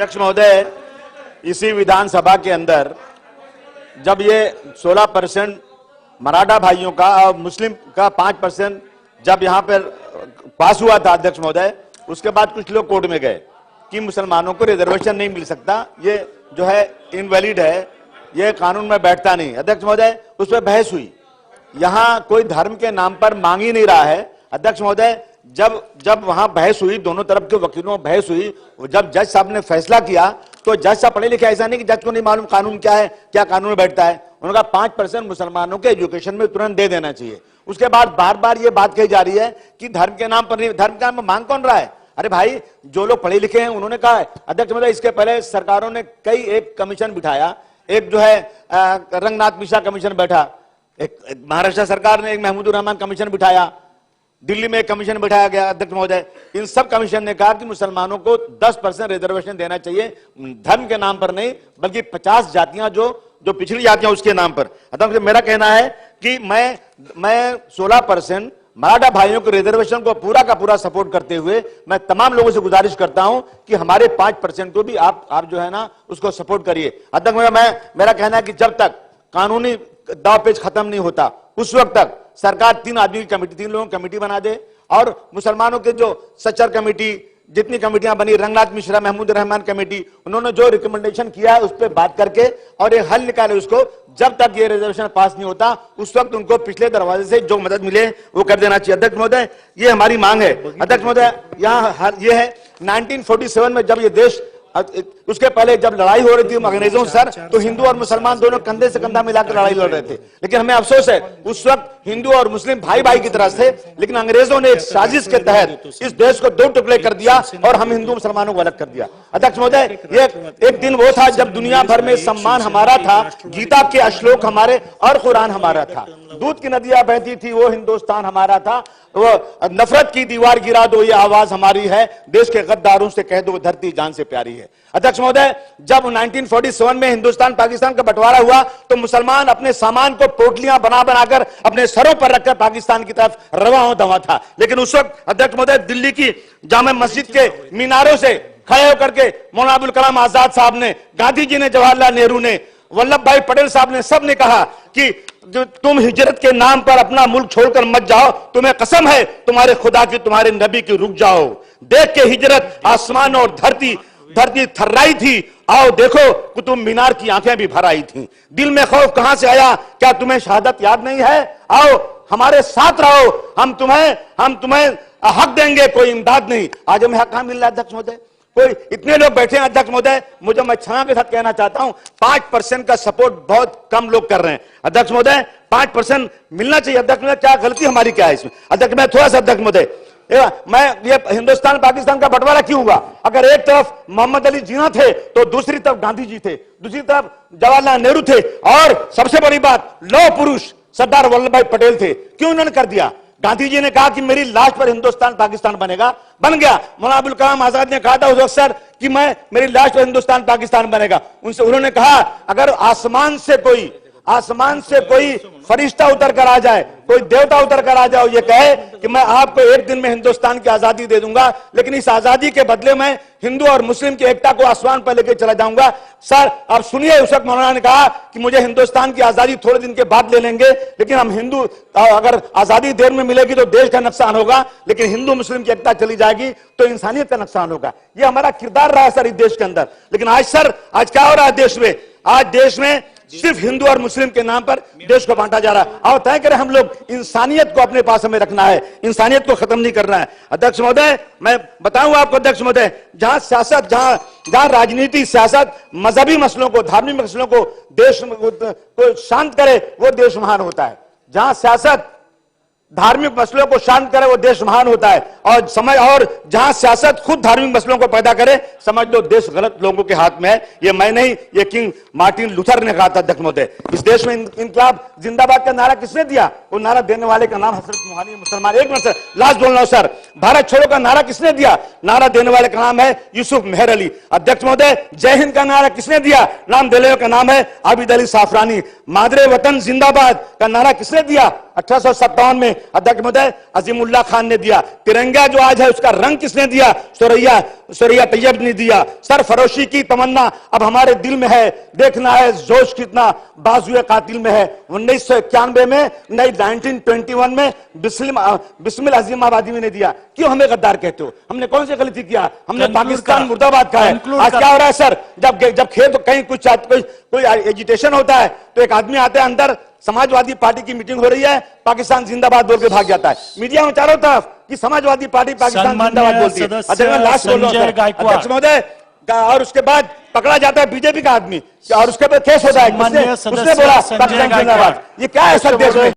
अध्यक्ष महोदय, इसी विधानसभा के अंदर जब ये 16% मराठा भाइयों का और मुस्लिम का 5% जब यहां पर पास हुआ था अध्यक्ष महोदय, उसके बाद कुछ लोग कोर्ट में गए कि मुसलमानों को रिजर्वेशन नहीं मिल सकता, ये जो है इनवैलिड है, ये कानून में बैठता नहीं। अध्यक्ष महोदय, उस पर बहस हुई। यहां कोई धर्म के नाम पर मांग ही नहीं रहा है। अध्यक्ष महोदय, जब वहां बहस हुई, दोनों तरफ के वकीलों में बहस हुई, जब जज साहब ने फैसला किया तो जज साहब पढ़े लिखे, ऐसा नहीं कि जज को नहीं मालूम कानून क्या है, क्या कानून में बैठता है। उन्होंने कहा 5% मुसलमानों के एजुकेशन में तुरंत दे देना चाहिए। उसके बाद बार बार ये बात कही जा रही है कि धर्म के नाम पर नहीं, धर्म के नाम पर मांग कौन रहा है? अरे भाई, जो लोग पढ़े लिखे हैं उन्होंने कहा है। अध्यक्ष महोदय, इसके पहले सरकारों ने कई एक कमीशन बिठाया, एक जो है रंगनाथ मिश्रा कमीशन बैठा, एक महाराष्ट्र सरकार ने एक महमूदुर रहमान कमीशन बिठाया, दिल्ली में एक कमीशन बिठाया गया। अध्यक्ष महोदय, इन सब कमीशन ने कहा कि मुसलमानों को 10% रिजर्वेशन देना चाहिए, धर्म के नाम पर नहीं, बल्कि 50 जातियां जो पिछड़ी जातियां उसके नाम पर। अध्यक्ष, मेरा कहना है कि मैं 16% मराठा भाइयों के रिजर्वेशन को पूरा का पूरा सपोर्ट करते हुए मैं तमाम लोगों से गुजारिश करता हूं कि हमारे 5% को भी आप जो है ना उसको सपोर्ट करिए। अध्यक्ष, मेरा कहना है कि जब तक कानूनी दाव पेच खत्म नहीं होता उस वक्त तक सरकार 3 आदमी की कमेटी, 3 लोगों की कमेटी बना दे और मुसलमानों के जो सच्चर कमेटी, जितनी कमेटियां बनी, रंगनाथ मिश्रा, महमूद रहमान कमेटी, उन्होंने जो रिकमेंडेशन किया है उस पर बात करके और एक हल निकाले उसको। जब तक ये रिजर्वेशन पास नहीं होता उस वक्त उनको पिछले दरवाजे से जो मदद मिले वो कर देना चाहिए। अध्यक्ष महोदय, ये हमारी मांग है। अध्यक्ष महोदय, यहाँ ये है 1947 में जब ये देश, उसके पहले जब लड़ाई हो रही थी अंग्रेजों सर, तो हिंदू और मुसलमान दोनों कंधे से कंधा मिलाकर लड़ाई लड़ रहे थे। लेकिन हमें अफसोस है, उस वक्त हिंदू और मुस्लिम भाई भाई की तरह थे, लेकिन अंग्रेजों ने एक साजिश के तहत इस देश को 2 टुकड़े कर दिया और हम हिंदू मुसलमानों को अलग कर दिया। अध्यक्ष महोदय, एक दिन वो था जब दुनिया भर में सम्मान हमारा था, गीता के श्लोक हमारे और कुरान हमारा था, दूध की नदियां बहती थी वो हिंदुस्तान हमारा था, वो नफरत की दीवार गिरा दो ये आवाज हमारी है, देश के गद्दारों से कह दो धरती जान से प्यारी है। अध्यक्ष महोदय, जब 1947 में हिंदुस्तान पाकिस्तान का बंटवारा हुआ तो मुसलमान अपने सामान को पोटलियां बना बनाकर अपने सरों पर रखकर पाकिस्तान की तरफ रवा दवा था। लेकिन उस वक्त अध्यक्ष महोदय, दिल्ली की जामे मस्जिद के मीनारों से खड़े होकर के मौलाना अबुल कलाम आजाद साहब ने, गांधी जी ने, जवाहरलाल नेहरू ने, वल्लभ भाई पटेल साहब ने, सब ने कहा कि जो तुम हिजरत के नाम पर अपना मुल्क छोड़कर मत जाओ, तुम्हें कसम है तुम्हारे खुदा की, तुम्हारे नबी की, रुक जाओ। देख के हिजरत आसमान और धरती थर्राई थी, आओ देखो कुतुब मीनार की आंखें भी भर आई थी। दिल में खौफ कहां से आया, क्या तुम्हें शहादत याद नहीं है? आओ हमारे साथ रहो, हम तुम्हें हक देंगे, कोई इमदाद नहीं। आज हमें हक कहां मिल रहा है अध्यक्ष महोदय? कोई इतने लोग बैठे हैं अध्यक्ष महोदय, मुझे मैं क्षमा के साथ कहना चाहता हूं 5% का सपोर्ट बहुत कम लोग कर रहे हैं। अध्यक्ष महोदय, 5% मिलना चाहिए। अध्यक्ष महोदय, क्या गलती हमारी क्या है इसमें? अध्यक्ष मैं थोड़ा सा, अध्यक्ष महोदय, मैं ये हिंदुस्तान पाकिस्तान का बंटवारा क्यों हुआ? अगर एक तरफ मोहम्मद अली जिन्ना थे तो दूसरी तरफ गांधी जी थे, दूसरी तरफ जवाहरलाल नेहरू थे और सबसे बड़ी बात लौह पुरुष सरदार वल्लभ भाई पटेल थे। क्यों उन्होंने कर दिया? गांधी जी ने कहा कि मेरी लाश पर हिंदुस्तान पाकिस्तान बनेगा, बन गया। मौलाना अबुल कलाम आजाद ने कहा था उस वक्त सर कि मेरी लाश पर हिंदुस्तान पाकिस्तान बनेगा। उन्होंने कहा अगर आसमान से कोई फरिश्ता उतर कर आ जाए, कोई देवता उतर कर आ जाओ, ये कहे कि मैं आपको एक दिन में हिंदुस्तान की आजादी दे दूंगा, लेकिन इस आजादी के बदले में हिंदू और मुस्लिम की एकता को आसमान पर लेकर चला जाऊंगा। सर आप सुनिए, उस वक्त मौलाना ने कहा कि मुझे हिंदुस्तान की आजादी थोड़े दिन के बाद ले लेंगे, लेकिन हम हिंदू, अगर आजादी देर में मिलेगी तो देश का नुकसान होगा, लेकिन हिंदू मुस्लिम की एकता चली जाएगी तो इंसानियत का नुकसान होगा। ये हमारा किरदार रहा है सर इस देश के अंदर। लेकिन आज सर, आज क्या हो रहा है देश में? आज देश में सिर्फ हिंदू और मुस्लिम के नाम पर देश को बांटा जा रहा है। और तय करें हम लोग, इंसानियत को अपने पास हमें रखना है, इंसानियत को खत्म नहीं करना है। अध्यक्ष महोदय, मैं बताऊं आपको अध्यक्ष महोदय, जहां सियासत, जहां राजनीति, सियासत मजहबी मसलों को, धार्मिक मसलों को देश को शांत करे वो देश महान होता है। जहां सियासत धार्मिक मसलों को शांत करे वो देश महान होता है। और जहां सियासत खुद धार्मिक मसलों को पैदा करे, समझ लो देश गलत लोगों के हाथ में है। ये मैं नहीं, ये किंग मार्टिन लूथर ने कहा था अध्यक्ष महोदय। इस देश में इनकलाब जिंदाबाद का नारा किसने दिया? वो नारा देने वाले का नाम हजरत मोहम्मद मुसलमान। एक मिनट सर, लास्ट बोल रहा हूं सर, भारत छोड़ो का नारा किसने दिया? नारा देने वाले का नाम है यूसुफ मेहर अली। अध्यक्ष महोदय, जय हिंद का नारा किसने दिया? नाम देने का नाम है आबिद अली साफरानी। मादरे वतन जिंदाबाद का नारा किसने दिया? 1857 में अध्यक्ष महोदय अजीमुल्लाह खान ने दिया। तिरंगा जो आज है उसका रंग किसने दिया? सुरैया तैयब ने दिया। सरफरोशी की तमन्ना अब हमारे दिल में है, देखना है जोश कितना बाजुए कातिल में है। 1991 में 1921 में बिस्मिल अजीम आबादी में ने दिया। क्यों हमें गद्दार कहते हो? हमने कौन सी गलती किया? हमने पाकिस्तान मुर्दाबाद कहा है। आज क्या हो रहा है सर? जब खेत कहीं कोई एजिटेशन होता है तो एक आदमी आता है अंदर, समाजवादी पार्टी की मीटिंग हो रही है, पाकिस्तान जिंदाबाद बोल के भाग जाता है। मीडिया में चारों तरफ कि समाजवादी पार्टी पाकिस्तान जिंदाबाद बोलती है। अध्यक्ष महोदय, और उसके बाद पकड़ा जाता है बीजेपी का आदमी और उसके बाद केस होता है, उसने बोला पाकिस्तान जिंदाबाद। ये क्या है सर देश में?